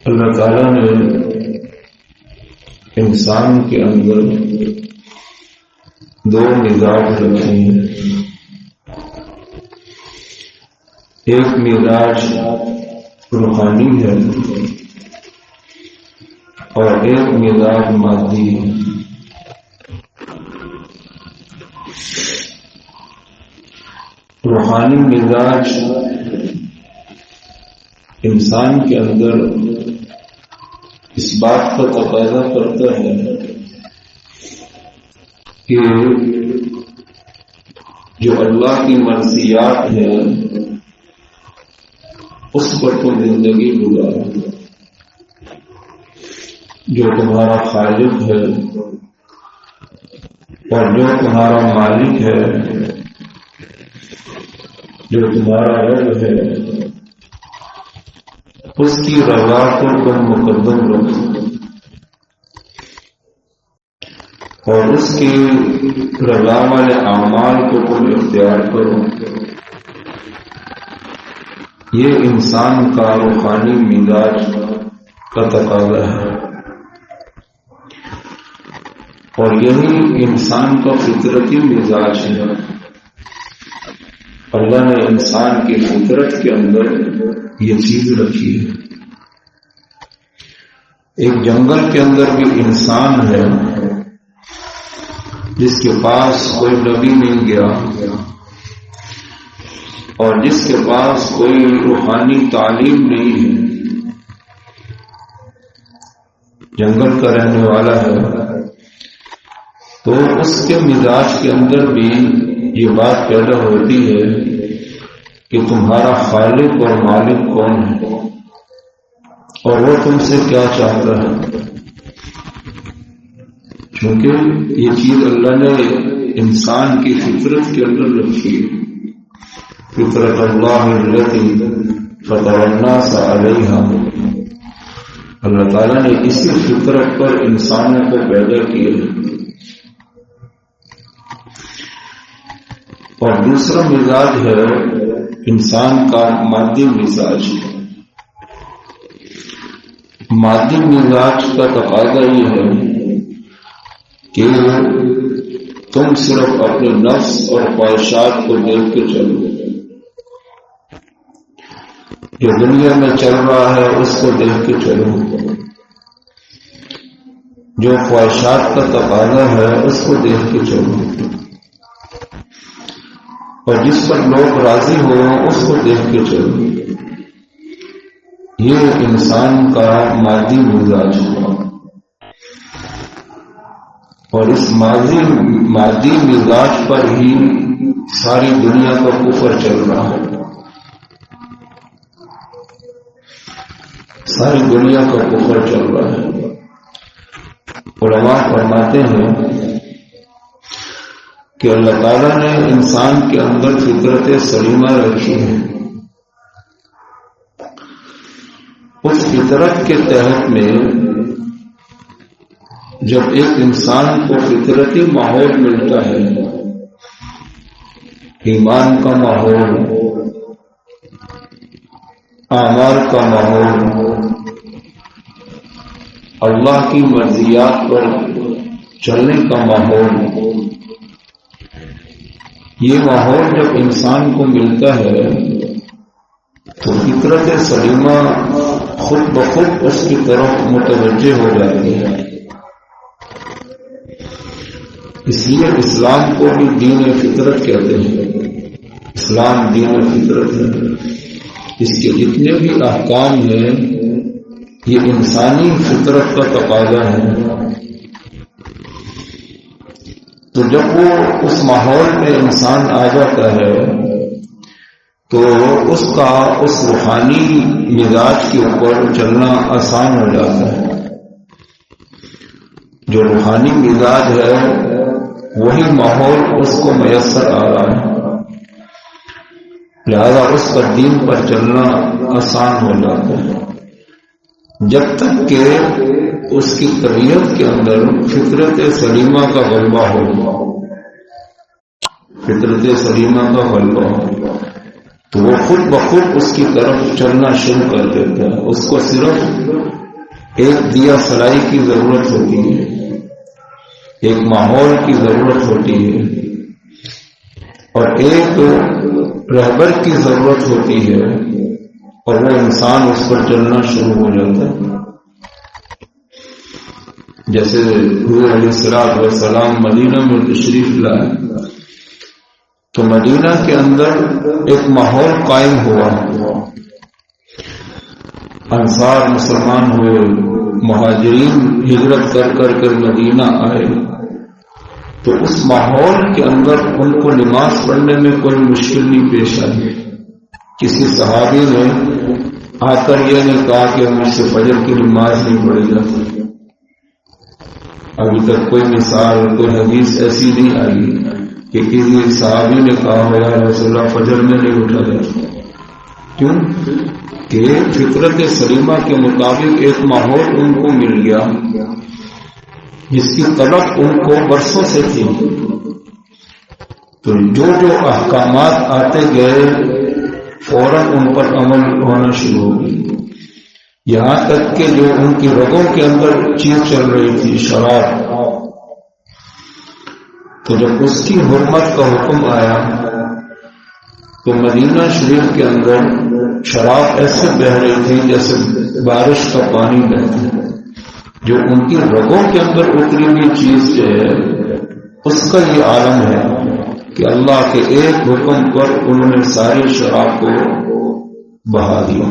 اللہ تعالیٰ نے انسان کے اندر دو مزاج رکھے ہیں. ایک مزاج روحانی ہے اور ایک مزاج مادی ہے. روحانی مزاج انسان کے اندر اس بات کا تقاضا کرتا ہے کہ جو اللہ کی مرضیات ہے اس پر تو زندگی گزارو. جو تمہارا خالق ہے اور جو تمہارا مالک ہے، جو تمہارا رب ہے، اس کی رضا کو تم مقدم رکھو اور اس کی رضا والے اعمال کو تم اختیار کرو. یہ انسان کا روحانی مزاج کا تقاضا ہے اور یہی انسان کا فطرتی مزاج ہے. اللہ نے انسان کی فطرت کے اندر یہ چیز رکھی ہے. ایک جنگل کے اندر بھی انسان ہے جس کے پاس کوئی نبی نہیں گیا اور جس کے پاس کوئی روحانی تعلیم نہیں ہے، جنگل کا رہنے والا ہے، تو اس کے مزاج کے اندر بھی یہ بات پیدا ہوتی ہے کہ تمہارا خالق اور مالک کون ہے اور وہ تم سے کیا چاہتا ہے. کیونکہ یہ چیز اللہ نے انسان کی فطرت کے اندر رکھی ہے. فطرت اللہ التی فطر الناس علیہا. اللہ تعالیٰ نے اسی فطرت پر انسانوں کو پیدا کیا ہے. اور دوسرا مزاج ہے انسان کا مادی مزاج. مادی مزاج کا تقاضا یہ ہے کہ تم صرف اپنے نفس اور خواہشات کو دیکھ کے چلو. جو دنیا میں چل رہا ہے اس کو دیکھ کے چلو. جو خواہشات کا تقاضا ہے اس کو دیکھ کے چلو اور جس پر لوگ راضی ہو اس کو دیکھ کے چلو. یہ انسان کا مادی مزاج ہے اور اس مادی مزاج پر ہی ساری دنیا کا کفر چل رہا ہے. ساری دنیا کا کفر چل رہا ہے. علماء فرماتے ہیں کہ اللہ تعالیٰ نے انسان کے اندر فطرت سلیمہ رکھی ہے. اس فطرت کے تحت میں جب ایک انسان کو فطرتی ماحول ملتا ہے، ایمان کا ماحول، اعمال کا ماحول، اللہ کی مرضیات پر چلنے کا ماحول، یہ ماحول جب انسان کو ملتا ہے تو فطرت سلیمہ خود بخود اس کی طرف متوجہ ہو جاتی ہے. اس لیے اسلام کو بھی دین فطرت کہتے ہیں. اسلام دین فطرت ہے. اس کے جتنے بھی احکام ہیں یہ انسانی فطرت کا تقاضا ہے. تو جب وہ اس ماحول میں انسان آ جاتا ہے تو اس کا اس روحانی مزاج کے اوپر چلنا آسان ہو جاتا ہے. جو روحانی مزاج ہے وہی ماحول اس کو میسر آ رہا ہے، لہذا اس پر دین پر چلنا آسان ہو جاتا ہے. جب تک کہ اس کی طبیعت کے اندر فطرت سلیمہ کا غلبہ ہو، فطرت سلیمہ کا غلبہ ہو تو وہ خود بخود اس کی طرف چلنا شروع کر دیتا ہے. اس کو صرف ایک دیا سلائی کی ضرورت ہوتی ہے، ایک ماحول کی ضرورت ہوتی ہے، اور ایک رہبر کی ضرورت ہوتی ہے، اور وہ انسان اس پر چلنا شروع ہو جاتا ہے۔ جیسے حضور علیہ السلام مدینہ میں تشریف لائے تو مدینہ کے اندر ایک ماحول قائم ہوا، انصار مسلمان ہوئے، مہاجرین ہجرت کر کر مدینہ آئے، تو اس ماحول کے اندر ان کو نماز پڑھنے میں کوئی مشکل نہیں پیش آئی۔ کسی صحابی نے آ کر یہ نہیں کہا کہ مجھ سے فجر کی نماز نہیں پڑھی جاتی۔ ابھی تک کوئی مثال، کوئی حدیث ایسی نہیں آئی کہ کسی صحابی نے کہا ہو یا رسول اللہ فجر میں نہیں اٹھا جاتا۔ کیوں کہ فطرت سلیمہ کے مطابق ایک ماحول ان کو مل گیا جس کی طلب ان کو برسوں سے تھی، تو جو احکامات آتے گئے فوراً ان پر عمل ہونا شروع ہو گئی، یہاں تک کہ جو ان کی رگوں کے اندر چیز چل رہی تھی شراب، تو جب اس کی حرمت کا حکم آیا تو مدینہ شریف کے اندر شراب ایسے بہ رہی تھی جیسے بارش کا پانی بہتا ہے۔ جو ان کی رگوں کے اندر اتری ہوئی چیز جو ہے اس کا یہ عالم ہے کہ اللہ کے ایک حکم پر انہوں نے ساری شراب کو بہا دیا۔